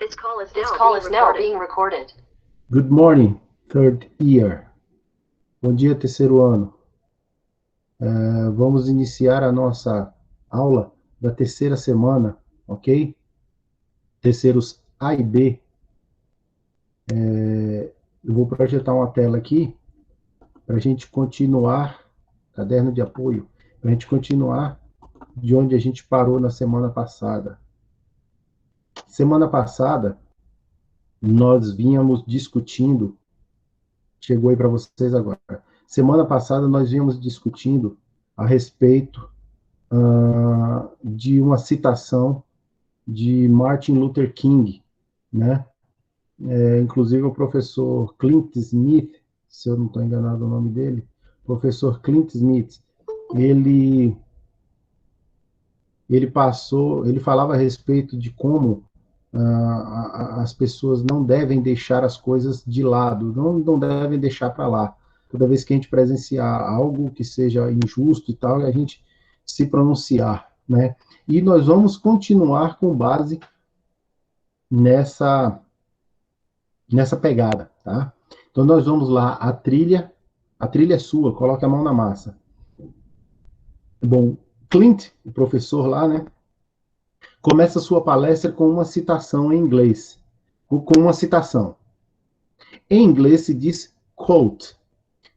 This call is now being recorded. Good morning, third year. Bom dia, terceiro ano. Vamos iniciar a nossa aula da terceira semana, ok? Terceiros A e B. Eu vou projetar uma tela aqui para a gente continuar, caderno de apoio, para a gente continuar de onde a gente parou na semana passada. Semana passada, nós vínhamos discutindo, chegou aí para vocês agora. Semana passada, nós vínhamos discutindo a respeito de uma citação de Martin Luther King, né? Inclusive o professor Clint Smith, se eu não estou enganado o nome dele, professor Clint Smith, ele falava a respeito de como as pessoas não devem deixar as coisas de lado, não devem deixar para lá. Toda vez que a gente presenciar algo que seja injusto e tal, a gente se pronunciar, né? E nós vamos continuar com base nessa pegada, tá? Então nós vamos lá, a trilha é sua, coloque a mão na massa. Bom, Clint, o professor lá, né, começa a sua palestra com uma citação em inglês, com uma citação. Em inglês se diz quote.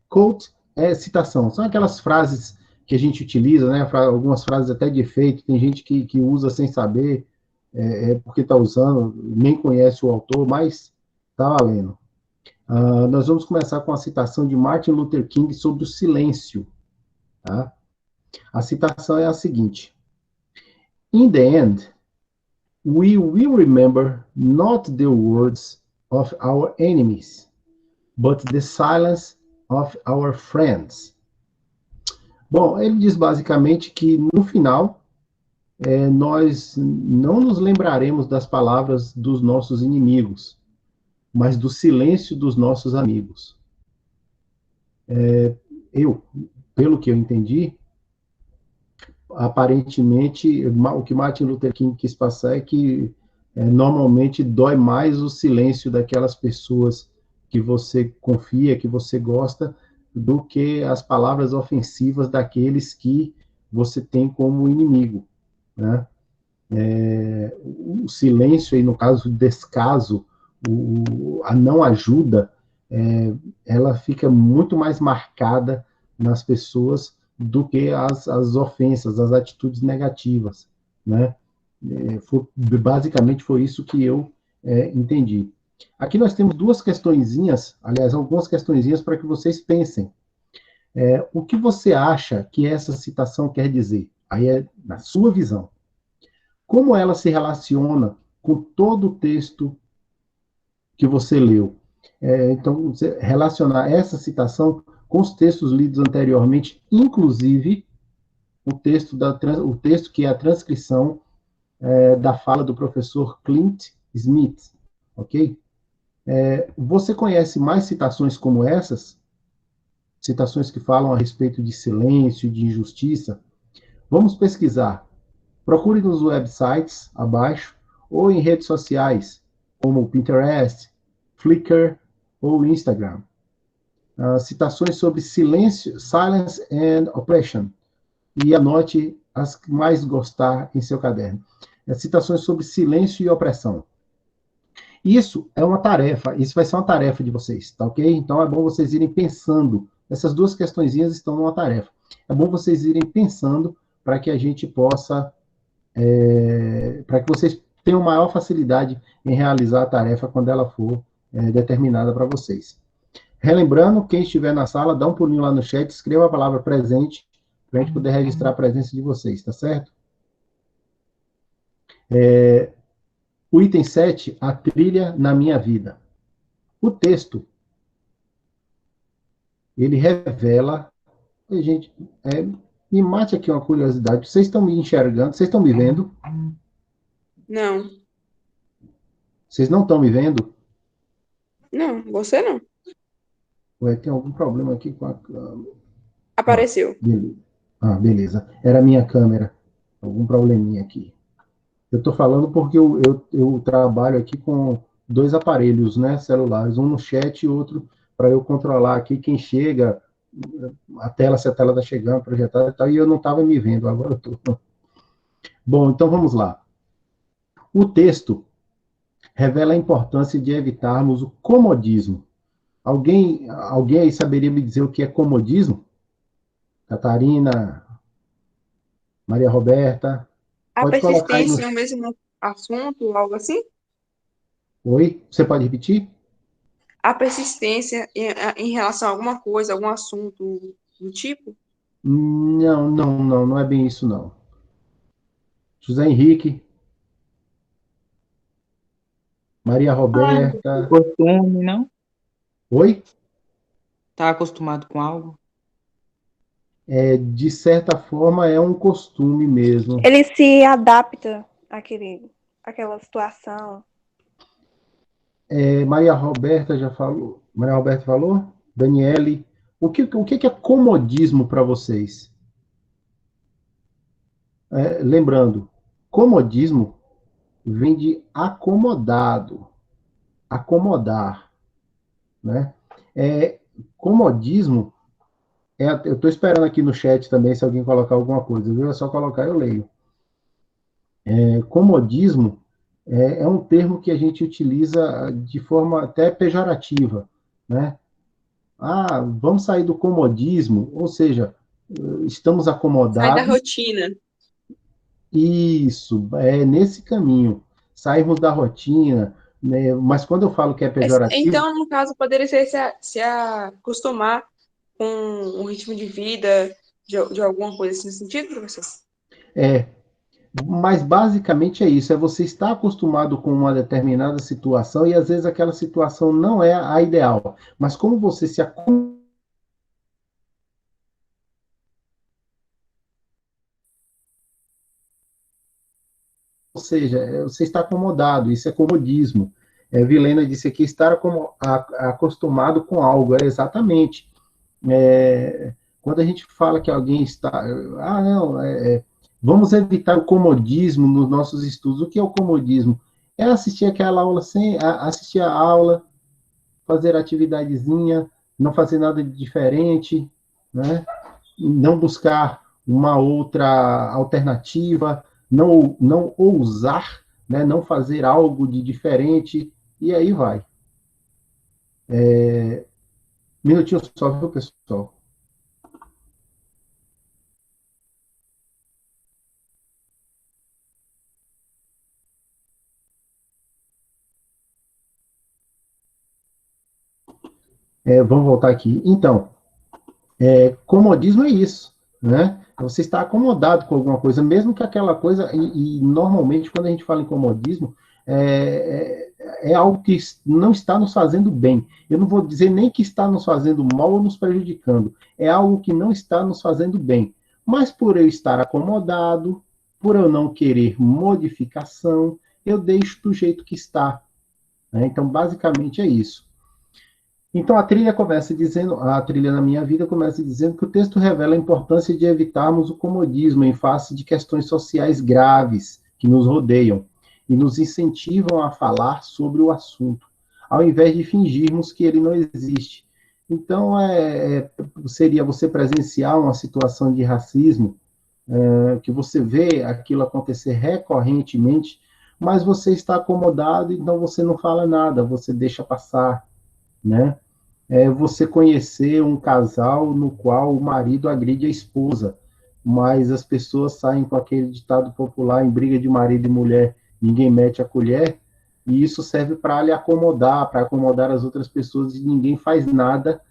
Quote é citação, são aquelas frases que a gente utiliza, né, algumas frases até de efeito, tem gente que usa sem saber, porque está usando, nem conhece o autor, mas está valendo. Nós vamos começar com a citação de Martin Luther King sobre o silêncio. Tá? A citação é a seguinte: In the end, we will remember not the words of our enemies, but the silence of our friends. Bom, ele diz basicamente que no final nós não nos lembraremos das palavras dos nossos inimigos, mas do silêncio dos nossos amigos. Pelo que eu entendi, aparentemente, o que Martin Luther King quis passar é que normalmente dói mais o silêncio daquelas pessoas que você confia, que você gosta, do que as palavras ofensivas daqueles que você tem como inimigo, né? O silêncio, aí no caso, o descaso, a não ajuda, ela fica muito mais marcada nas pessoas do que as ofensas, as atitudes negativas, né? Basicamente foi isso que eu entendi. Aqui nós temos duas questõezinhas, aliás, algumas questõezinhas para que vocês pensem. O que você acha que essa citação quer dizer? Aí é na sua visão. Como ela se relaciona com todo o texto que você leu? Então, você relacionar essa citação com os textos lidos anteriormente, inclusive o texto que é a transcrição da fala do professor Clint Smith, ok? Você conhece mais citações como essas? Citações que falam a respeito de silêncio, de injustiça? Vamos pesquisar. Procure nos websites abaixo ou em redes sociais, como Pinterest, Flickr ou Instagram. Citações sobre silêncio, silence and oppression. E anote as que mais gostar em seu caderno. Citações sobre silêncio e opressão. Isso é uma tarefa, isso vai ser uma tarefa de vocês, tá ok? Então é bom vocês irem pensando. Essas duas questõezinhas estão numa tarefa. É bom vocês irem pensando para que a gente possa, para que vocês tenham maior facilidade em realizar a tarefa quando ela for determinada para vocês. Relembrando, quem estiver na sala, dá um pulinho lá no chat, escreva a palavra presente, para a gente poder registrar a presença de vocês, tá certo? O item 7, a trilha na minha vida. O texto, ele revela... Gente, me mate aqui uma curiosidade. Vocês estão me enxergando? Vocês estão me vendo? Não. Vocês não estão me vendo? Não, você não. Ué, tem algum problema aqui com a câmera? Apareceu. Beleza. Beleza. Era a minha câmera. Algum probleminha aqui. Eu estou falando porque eu trabalho aqui com dois aparelhos, né, celulares, um no chat e outro para eu controlar aqui quem chega, a tela, se a tela está chegando, projetada e tal, e eu não estava me vendo, agora eu estou. Bom, então vamos lá. O texto revela a importância de evitarmos o comodismo. Alguém aí saberia me dizer o que é comodismo? Catarina, Maria Roberta, A pode colocar aí no. persistência é o mesmo assunto, algo assim? Oi? Você pode repetir? A persistência em relação a alguma coisa, algum assunto do tipo? Não é bem isso, não. José Henrique, Maria Ah, Roberta. costume, não? Oi? Tá acostumado com algo? De certa forma, é um costume mesmo. Ele se adapta àquela situação. Maria Roberta já falou. Maria Roberta falou? Daniele. O que é comodismo para vocês? Lembrando, comodismo vem de acomodado, acomodar, né? Comodismo, eu estou esperando aqui no chat também se alguém colocar alguma coisa, viu? É só colocar, eu leio. Comodismo é um termo que a gente utiliza de forma até pejorativa, né? Ah, vamos sair do comodismo, ou seja, estamos Sai da acomodados. rotina. Isso, é nesse caminho. Sairmos da rotina, né? Mas quando eu falo que é pejorativo, Então, no caso, poderia ser se acostumar com o ritmo de vida, de alguma coisa assim, no sentido, professor? é, mas basicamente é isso, é você estar acostumado com uma determinada situação e às vezes aquela situação não é a ideal, mas como você se acostuma, ou seja, você está acomodado, isso é comodismo. Vilena disse aqui, estar acostumado com algo, exatamente. Quando a gente fala que alguém está... Ah, não, vamos evitar o comodismo nos nossos estudos. O que é o comodismo? É assistir aquela aula assistir a aula, fazer atividadezinha, não fazer nada de diferente, né? Não buscar uma outra alternativa, não ousar, né? Não fazer algo de diferente, e aí vai. Minutinho só, viu, pessoal? Vamos voltar aqui. Então, comodismo é isso, né? Você está acomodado com alguma coisa, mesmo que aquela coisa, e normalmente quando a gente fala em comodismo, é algo que não está nos fazendo bem. Eu não vou dizer nem que está nos fazendo mal ou nos prejudicando, é algo que não está nos fazendo bem. Mas por eu estar acomodado, por eu não querer modificação, eu deixo do jeito que está, né? Então, basicamente é isso. Então a trilha na minha vida começa dizendo que o texto revela a importância de evitarmos o comodismo em face de questões sociais graves que nos rodeiam e nos incentivam a falar sobre o assunto, ao invés de fingirmos que ele não existe. Então seria você presenciar uma situação de racismo, que você vê aquilo acontecer recorrentemente, mas você está acomodado, então você não fala nada, você deixa passar, né? Você conhecer um casal no qual o marido agride a esposa, mas as pessoas saem com aquele ditado popular em briga de marido e mulher, ninguém mete a colher, e isso serve para lhe acomodar, para acomodar as outras pessoas, e ninguém faz nada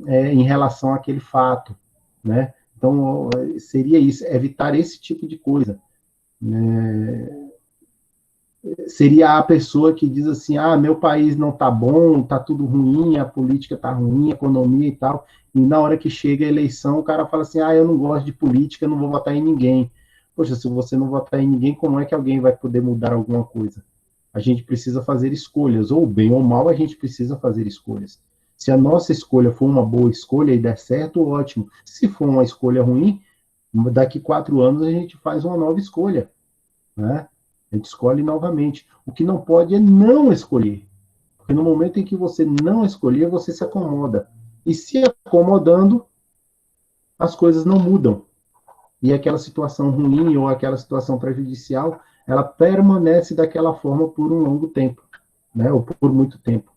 em relação àquele fato, né? Então, seria isso, evitar esse tipo de coisa. Seria a pessoa que diz assim, meu país não está bom, está tudo ruim, a política está ruim, a economia e tal, e na hora que chega a eleição, o cara fala assim, eu não gosto de política, eu não vou votar em ninguém. Poxa, se você não votar em ninguém, como é que alguém vai poder mudar alguma coisa? A gente precisa fazer escolhas, ou bem ou mal, a gente precisa fazer escolhas. Se a nossa escolha for uma boa escolha e der certo, ótimo. Se for uma escolha ruim, daqui 4 anos a gente faz uma nova escolha, né? A gente escolhe novamente. O que não pode é não escolher. Porque no momento em que você não escolher, você se acomoda. E se acomodando, as coisas não mudam. E aquela situação ruim ou aquela situação prejudicial, ela permanece daquela forma por um longo tempo, né? Ou por muito tempo.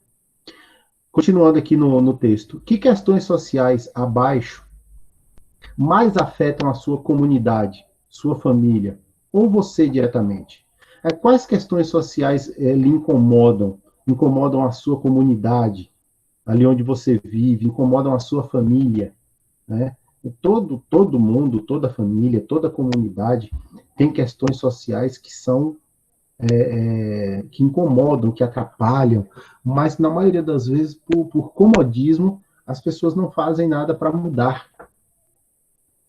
Continuando aqui no texto. Que questões sociais abaixo mais afetam a sua comunidade, sua família, ou você diretamente? Quais questões sociais lhe incomodam? Incomodam a sua comunidade, ali onde você vive, incomodam a sua família, né? Todo mundo, toda família, toda comunidade tem questões sociais que são que incomodam, que atrapalham, mas na maioria das vezes, por comodismo, as pessoas não fazem nada para mudar,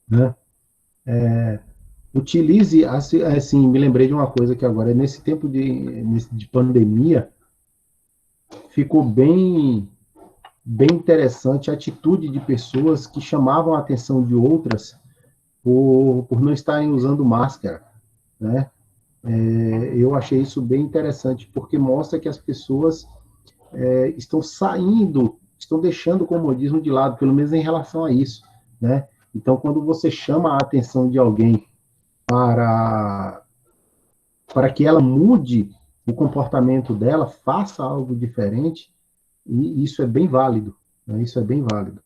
né? Utilize, assim, me lembrei de uma coisa que agora, nesse tempo de pandemia, ficou bem interessante a atitude de pessoas que chamavam a atenção de outras por não estarem usando máscara, né? Eu achei isso bem interessante, porque mostra que as pessoas estão saindo, estão deixando o comodismo de lado, pelo menos em relação a isso, né? Então, quando você chama a atenção de alguém para que ela mude o comportamento dela, faça algo diferente, e isso é bem válido, né? Isso é bem válido.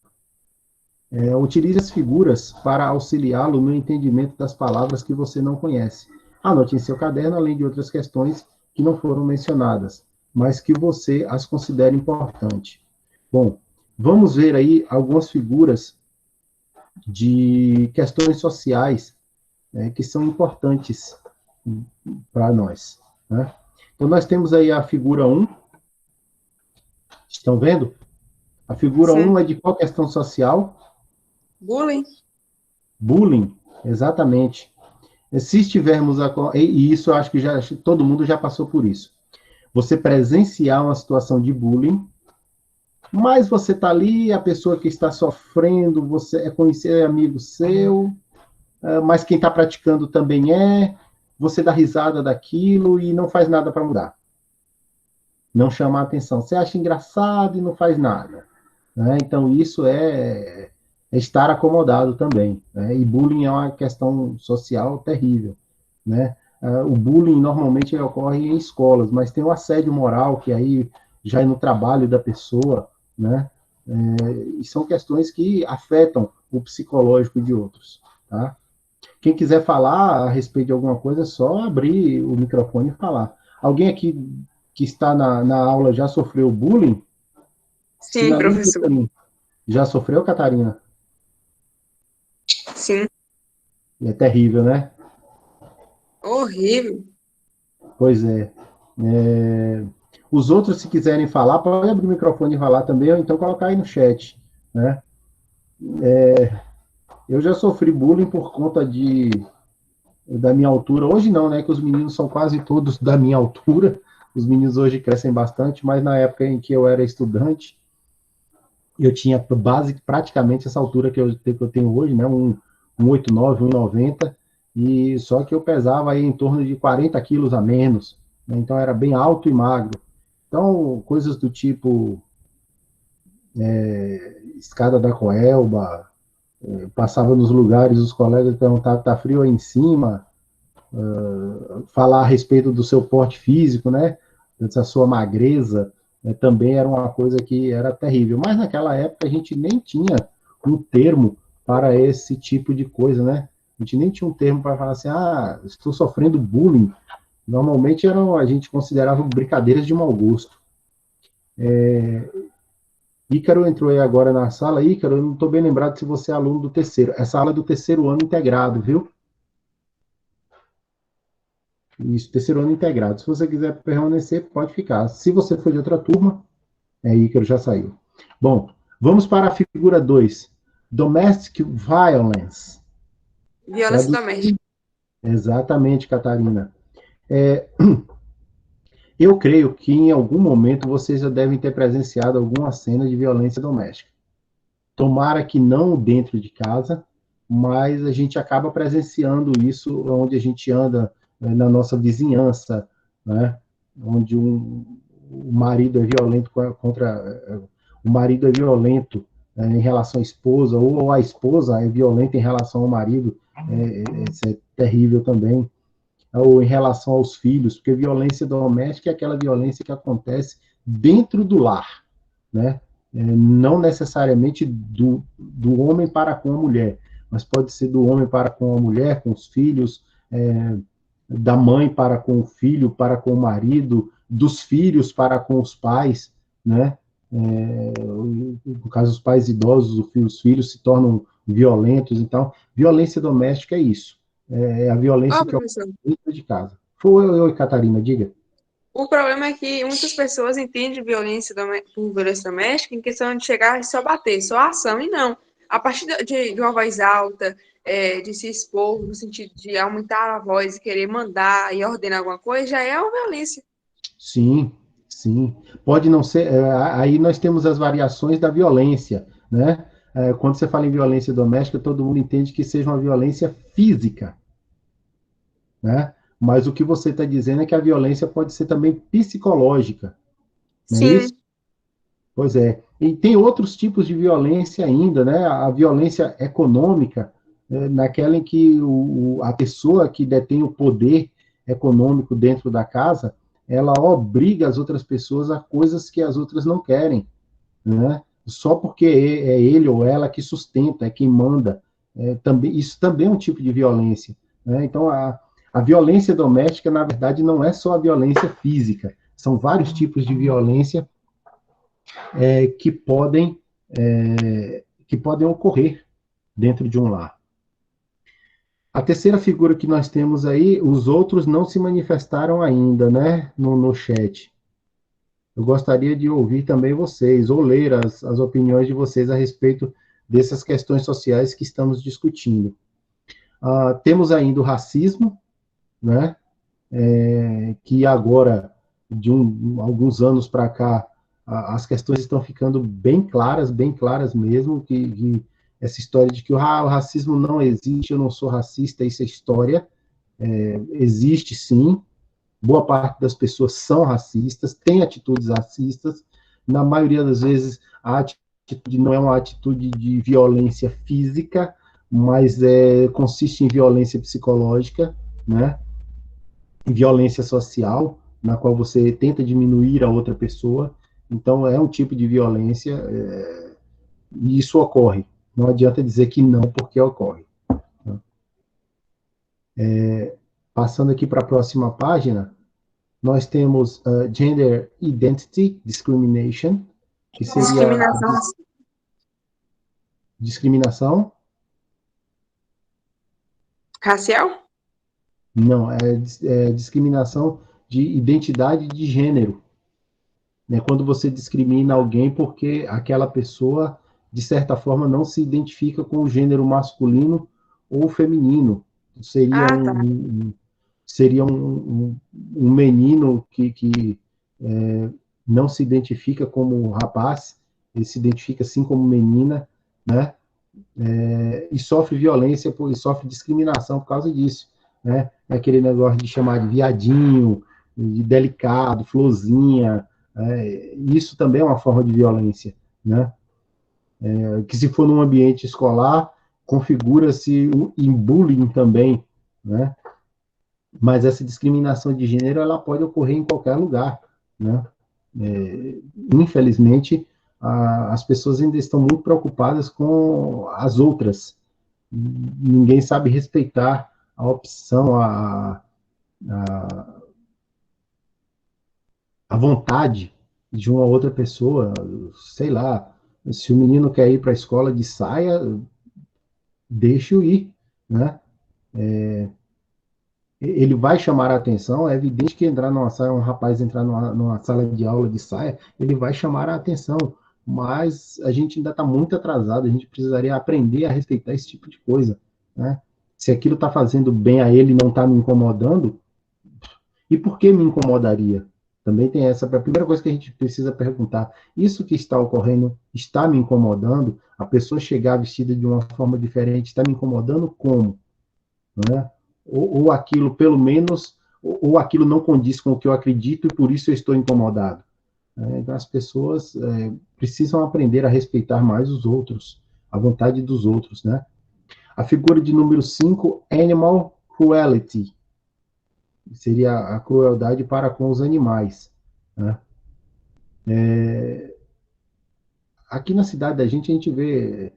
Utilize as figuras para auxiliá-lo no entendimento das palavras que você não conhece. Anote em seu caderno, além de outras questões que não foram mencionadas, mas que você as considera importantes. Bom, vamos ver aí algumas figuras de questões sociais que são importantes para nós, né? Então, nós temos aí a figura 1. Estão vendo? A figura 1 é de qual questão social? Bullying. Bullying, exatamente. Se estivermos... E isso eu acho que todo mundo já passou por isso. Você presenciar uma situação de bullying, mas você está ali, a pessoa que está sofrendo, você conhecer amigo seu, mas quem está praticando também você dá risada daquilo e não faz nada para mudar. Não chama a atenção. Você acha engraçado e não faz nada, né? Então, isso é estar acomodado também, né? E bullying é uma questão social terrível, né? O bullying normalmente ocorre em escolas, mas tem o assédio moral, que aí já é no trabalho da pessoa, né? E são questões que afetam o psicológico de outros, tá? Quem quiser falar a respeito de alguma coisa, é só abrir o microfone e falar. Alguém aqui que está na aula já sofreu bullying? Sim, professor. Já sofreu, Catarina? Sim. É terrível, né? Horrível. Pois é. Os outros, se quiserem falar, podem abrir o microfone e falar também, ou então colocar aí no chat, né? Eu já sofri bullying por conta da minha altura. Hoje não, né? Que os meninos são quase todos da minha altura. Os meninos hoje crescem bastante, mas na época em que eu era estudante, eu tinha praticamente essa altura que eu tenho hoje, né? 1,89, 1,90, e só que eu pesava aí em torno de 40 quilos a menos, né? Então era bem alto e magro. Então, coisas do tipo escada da Coelba, passava nos lugares, os colegas perguntavam, tá frio aí em cima? Falar a respeito do seu porte físico, né? Da sua magreza, também era uma coisa que era terrível. Mas naquela época a gente nem tinha um termo para esse tipo de coisa, né? A gente nem tinha um termo para falar assim, estou sofrendo bullying. Normalmente a gente considerava brincadeiras de mau gosto. Ícaro entrou aí agora na sala. Ícaro, eu não estou bem lembrado se você é aluno do terceiro. Essa aula é do terceiro ano integrado, viu? Isso, terceiro ano integrado. Se você quiser permanecer, pode ficar. Se você for de outra turma, Ícaro já saiu. Bom, vamos para a figura 2. Domestic Violence. Violência doméstica. Exatamente, Catarina. Eu creio que em algum momento vocês já devem ter presenciado alguma cena de violência doméstica. Tomara que não dentro de casa, mas a gente acaba presenciando isso onde a gente anda na nossa vizinhança, né? Onde o marido é violento o marido é violento em relação à esposa, ou a esposa é violenta em relação ao marido, isso é terrível também, ou em relação aos filhos, porque violência doméstica é aquela violência que acontece dentro do lar, né? Não necessariamente do homem para com a mulher, mas pode ser do homem para com a mulher, com os filhos, da mãe para com o filho, para com o marido, dos filhos para com os pais, né? No caso, os pais idosos, os filhos se tornam violentos. Então, violência doméstica é isso. É a violência que professor, ocorre dentro de casa. Foi, Catarina, diga. o problema é que muitas pessoas entendem violência por violência doméstica em questão de chegar e só bater, só ação, e não. A partir de uma voz alta, de se expor, no sentido de aumentar a voz e querer mandar e ordenar alguma coisa, já é uma violência. Sim, sim. Pode não ser. Aí nós temos as variações da violência, né? Quando você fala em violência doméstica, todo mundo entende que seja uma violência física, né? Mas o que você está dizendo é que a violência pode ser também psicológica, não é Sim. isso? Pois é. E tem outros tipos de violência ainda, né? A violência econômica, naquela em que a pessoa que detém o poder econômico dentro da casa, ela obriga as outras pessoas a coisas que as outras não querem, né? Só porque é ele ou ela que sustenta, é quem manda. Isso também é um tipo de violência, né? Então, a violência doméstica, na verdade, não é só a violência física. São vários tipos de violência que podem ocorrer dentro de um lar. A terceira figura que nós temos aí, os outros não se manifestaram ainda, né, no chat. Eu gostaria de ouvir também vocês, ou ler as opiniões de vocês a respeito dessas questões sociais que estamos discutindo. Temos ainda o racismo, né, que agora, de alguns anos para cá, as questões estão ficando bem claras mesmo, que essa história de que o racismo não existe, eu não sou racista, isso é história. Existe sim, boa parte das pessoas são racistas, têm atitudes racistas, na maioria das vezes a atitude não é uma atitude de violência física, mas consiste em violência psicológica, né? Violência social, na qual você tenta diminuir a outra pessoa. Então, é um tipo de violência, e isso ocorre. Não adianta dizer que não, porque ocorre. Passando aqui para a próxima página, nós temos Gender Identity Discrimination, que seria discriminação Racial? Não, é discriminação de identidade de gênero. Né? Quando você discrimina alguém porque aquela pessoa, de certa forma, não se identifica com o gênero masculino ou feminino. Seria um menino que não se identifica como rapaz, ele se identifica sim como menina, né? E sofre violência, e sofre discriminação por causa disso, né? Aquele negócio de chamar de viadinho, de delicado, florzinha, isso também é uma forma de violência, né? Que se for num ambiente escolar, configura-se em bullying também, né? Mas essa discriminação de gênero, ela pode ocorrer em qualquer lugar, né? Infelizmente, as pessoas ainda estão muito preocupadas com as outras. Ninguém sabe respeitar a opção, a vontade de uma outra pessoa. Sei lá, se o menino quer ir para a escola de saia, deixe-o ir, né? Ele vai chamar a atenção, é evidente que entrar numa saia, um rapaz entrar numa sala de aula de saia, ele vai chamar a atenção, mas a gente ainda está muito atrasado, a gente precisaria aprender a respeitar esse tipo de coisa, né? Se aquilo está fazendo bem a ele e não está me incomodando, e por que me incomodaria? Também tem essa, a primeira coisa que a gente precisa perguntar, isso que está ocorrendo está me incomodando? A pessoa chegar vestida de uma forma diferente está me incomodando como? Né? Ou aquilo, pelo menos, ou aquilo não condiz com o que eu acredito e por isso eu estou incomodado. Então, as pessoas precisam aprender a respeitar mais os outros, a vontade dos outros, né? A figura de número 5, animal cruelty, seria a crueldade para com os animais, né? Aqui na cidade da gente, a gente vê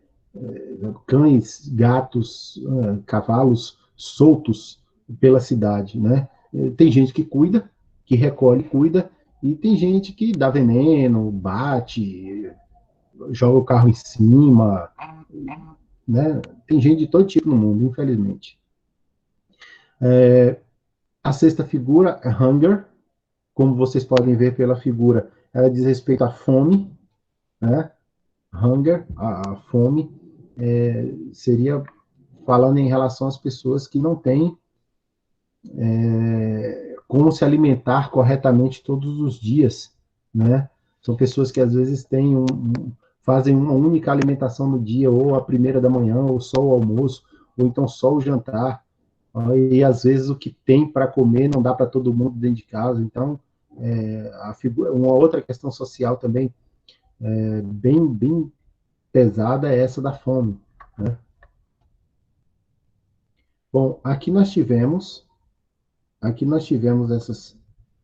cães, gatos, cavalos soltos pela cidade, né? Tem gente que cuida, que recolhe, cuida, e tem gente que dá veneno, bate, joga o carro em cima, né? Tem gente de todo tipo no mundo, infelizmente. A sexta figura é hunger. Como vocês podem ver pela figura, ela diz respeito à fome, né? Hunger, a fome, seria falando em relação às pessoas que não têm como se alimentar corretamente todos os dias, né? São pessoas que às vezes fazem uma única alimentação no dia, ou a primeira da manhã, ou só o almoço, ou então só o jantar, e às vezes o que tem para comer não dá para todo mundo dentro de casa. Então, uma outra questão social também bem pesada é essa da fome, né? Bom, aqui nós tivemos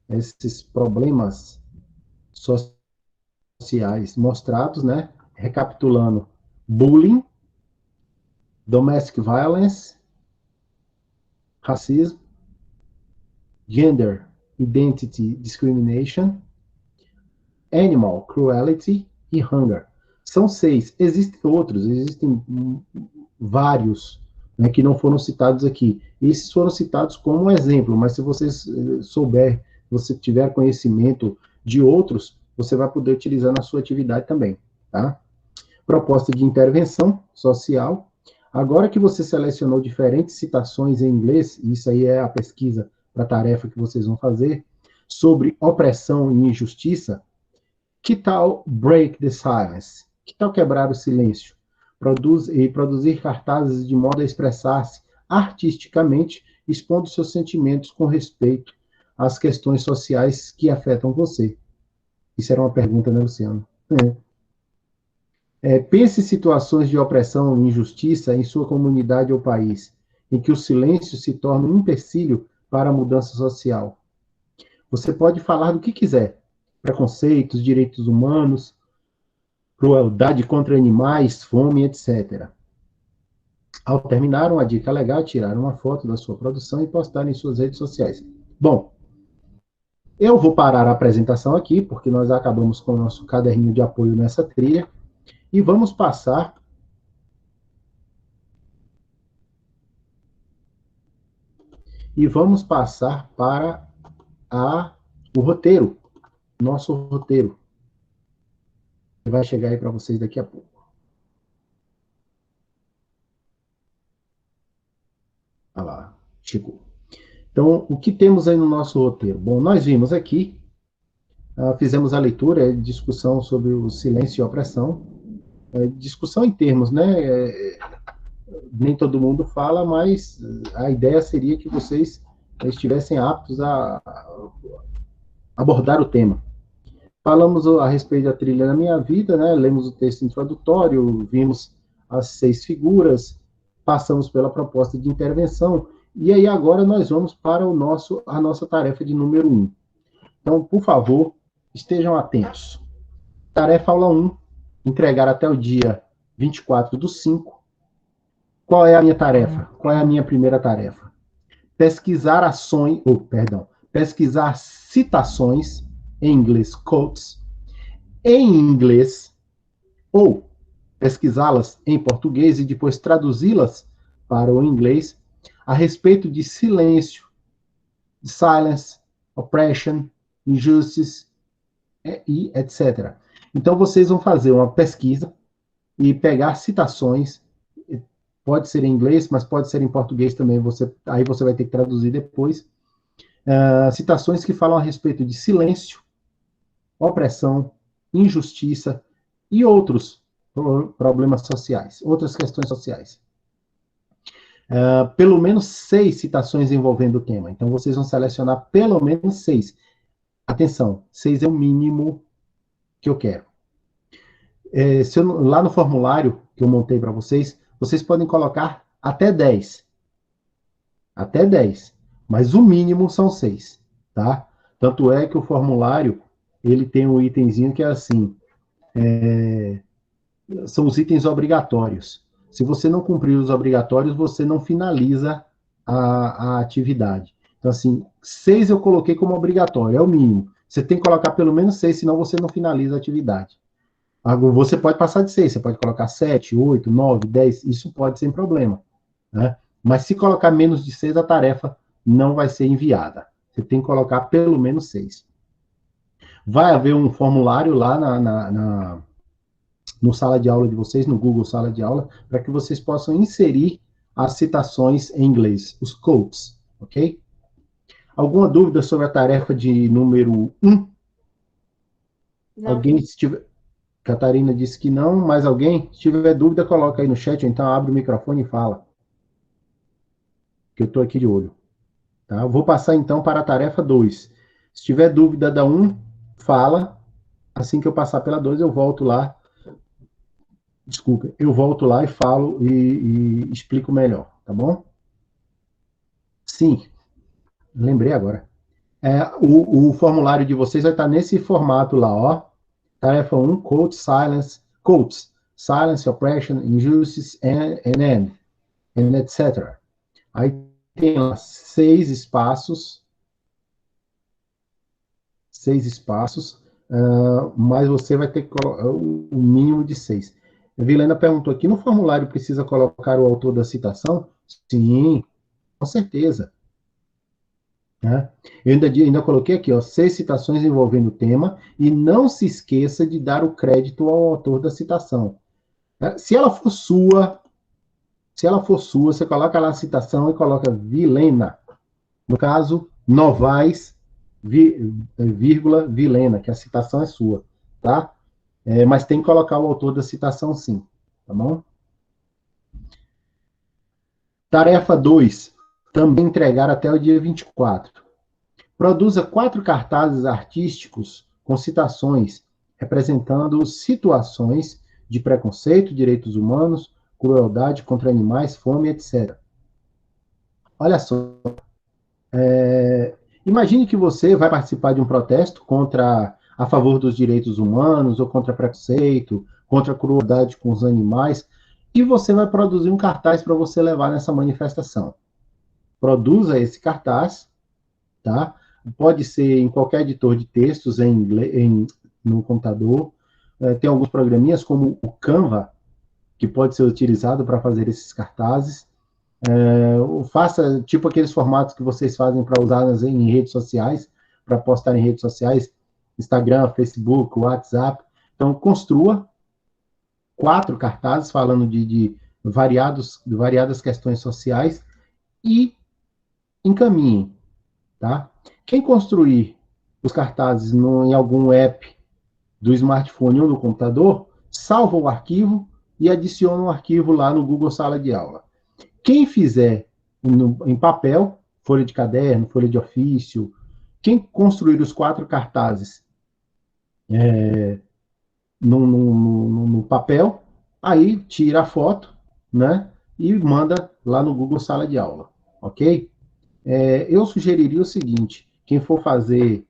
esses problemas sociais mostrados, né? Recapitulando: bullying, domestic violence, racismo, gender identity discrimination, animal cruelty e hunger. São 6. Existem outros, existem vários, né, que não foram citados aqui. Esses foram citados como um exemplo, mas se você você tiver conhecimento de outros, você vai poder utilizar na sua atividade também, tá? Proposta de intervenção social. Agora que você selecionou diferentes citações em inglês, isso aí é a pesquisa para a tarefa que vocês vão fazer, sobre opressão e injustiça, que tal break the silence? Que tal quebrar o silêncio? Produzir cartazes de modo a expressar-se artisticamente, expondo seus sentimentos com respeito às questões sociais que afetam você. Isso era uma pergunta, né, Luciano? Pense em situações de opressão e injustiça em sua comunidade ou país, em que o silêncio se torna um empecilho para a mudança social. Você pode falar do que quiser: preconceitos, direitos humanos, crueldade contra animais, fome, etc. Ao terminar uma dica legal, tirar uma foto da sua produção e postar em suas redes sociais. Bom, eu vou parar a apresentação aqui, porque nós acabamos com o nosso caderninho de apoio nessa trilha, e vamos passar para o roteiro, nosso roteiro. Vai chegar aí para vocês daqui a pouco. Olha lá, chegou. Então, o que temos aí no nosso roteiro? Bom, nós vimos aqui, fizemos a leitura, discussão sobre o silêncio e a opressão, discussão em termos, né? Nem todo mundo fala, mas a ideia seria que vocês estivessem aptos a abordar o tema. Falamos a respeito da trilha na minha vida, né? Lemos o texto introdutório, vimos as 6 figuras, passamos pela proposta de intervenção, e aí agora nós vamos para a nossa tarefa de número 1. Então, por favor, estejam atentos. Tarefa aula 1, entregar até o dia 24/5. Qual é a minha tarefa? Qual é a minha primeira tarefa? Pesquisar citações, em inglês, quotes, em inglês, ou pesquisá-las em português e depois traduzi-las para o inglês, a respeito de silêncio, de silence, oppression, injustice, e etc. Então, vocês vão fazer uma pesquisa e pegar citações, pode ser em inglês, mas pode ser em português também, aí você vai ter que traduzir depois, citações que falam a respeito de silêncio, opressão, injustiça e outros problemas sociais, outras questões sociais. Pelo menos 6 citações envolvendo o tema. Então, vocês vão selecionar pelo menos 6. Atenção, 6 é o mínimo que eu quero. Lá no formulário que eu montei para vocês, vocês podem colocar até 10. Até 10. Mas o mínimo são 6, tá? Tanto é que o formulário, ele tem um itemzinho que é assim, são os itens obrigatórios. Se você não cumprir os obrigatórios, você não finaliza a atividade. Então, assim, 6 eu coloquei como obrigatório, é o mínimo. Você tem que colocar pelo menos 6, senão você não finaliza a atividade. Agora, você pode passar de 6, você pode colocar 7, 8, 9, 10, isso pode sem problema, né? Mas se colocar menos de 6, a tarefa não vai ser enviada. Você tem que colocar pelo menos 6. Vai haver um formulário lá no sala de aula de vocês, no Google Sala de Aula, para que vocês possam inserir as citações em inglês, os quotes, ok? Alguma dúvida sobre a tarefa de número 1? Não. Alguém, se tiver... Catarina disse que não, mas alguém, se tiver dúvida, coloca aí no chat, ou então abre o microfone e fala. Que eu estou aqui de olho. Tá? Eu vou passar então para a tarefa 2. Se tiver dúvida da 1, fala. Assim que eu passar pela 2, eu volto lá. Desculpa, eu volto lá e falo e explico melhor, tá bom? Sim, lembrei agora. O formulário de vocês vai estar nesse formato lá, ó. Tarefa 1, quotes, silence, oppression, injustice, and etc. Aí tem lá 6 espaços, mas você vai ter que colocar o mínimo de 6. A Vilena perguntou aqui, no formulário precisa colocar o autor da citação? Sim, com certeza. Eu ainda coloquei aqui, ó, 6 citações envolvendo o tema, e não se esqueça de dar o crédito ao autor da citação. Se ela for sua, você coloca lá a citação e coloca Vilena. No caso, Novaes, vírgula, Vilena, que a citação é sua, tá? Mas tem que colocar o autor da citação, sim, tá bom? Tarefa 2, também entregar até o dia 24. Produza 4 cartazes artísticos com citações representando situações de preconceito, direitos humanos, crueldade contra animais, fome, etc. Olha só. Imagine que você vai participar de um protesto a favor dos direitos humanos, ou contra preconceito, contra a crueldade com os animais, e você vai produzir um cartaz para você levar nessa manifestação. Produza esse cartaz, tá? Pode ser em qualquer editor de textos no computador. Tem alguns programinhas, como o Canva, que pode ser utilizado para fazer esses cartazes. Faça tipo aqueles formatos que vocês fazem para usar em redes sociais, para postar em redes sociais, Instagram, Facebook, WhatsApp. Então, construa 4 cartazes falando de variadas questões sociais e encaminhem, tá? Quem construir os cartazes em algum app do smartphone ou no computador, salva o arquivo e adiciona o arquivo lá no Google Sala de Aula. Quem fizer em papel, folha de caderno, folha de ofício, quem construir os 4 cartazes no papel, aí tira a foto, né, e manda lá no Google Sala de Aula, ok? Eu sugeriria o seguinte, quem for fazer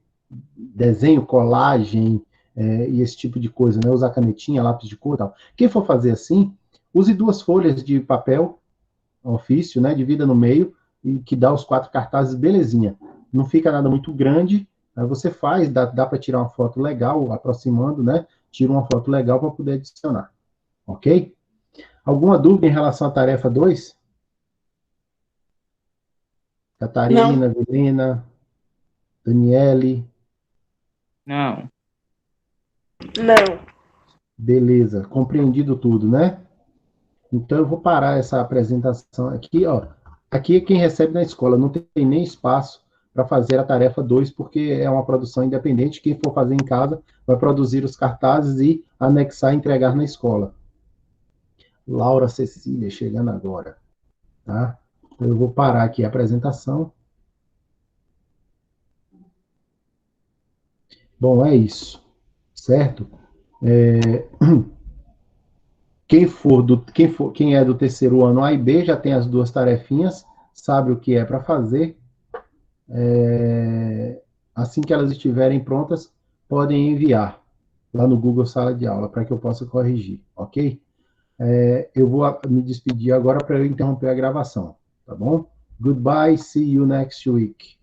desenho, colagem e esse tipo de coisa, né, usar canetinha, lápis de cor e tal, quem for fazer assim, use 2 folhas de papel, ofício, né, divida no meio, e que dá os 4 cartazes, belezinha. Não fica nada muito grande, aí você faz, dá para tirar uma foto legal, aproximando, né, tira uma foto legal para poder adicionar, ok? Alguma dúvida em relação à tarefa 2? Catarina, Vilena, Daniele? Não. Não. Beleza, compreendido tudo, né? Então, eu vou parar essa apresentação aqui, ó. Aqui é quem recebe na escola, não tem nem espaço para fazer a tarefa 2, porque é uma produção independente. Quem for fazer em casa vai produzir os cartazes e anexar e entregar na escola. Laura Cecília, chegando agora, tá? Eu vou parar aqui a apresentação. Bom, é isso, certo? Quem é do terceiro ano A e B já tem as duas tarefinhas, sabe o que é para fazer. Assim que elas estiverem prontas, podem enviar lá no Google Sala de Aula para que eu possa corrigir, ok? Eu vou me despedir agora para eu interromper a gravação, tá bom? Goodbye, see you next week.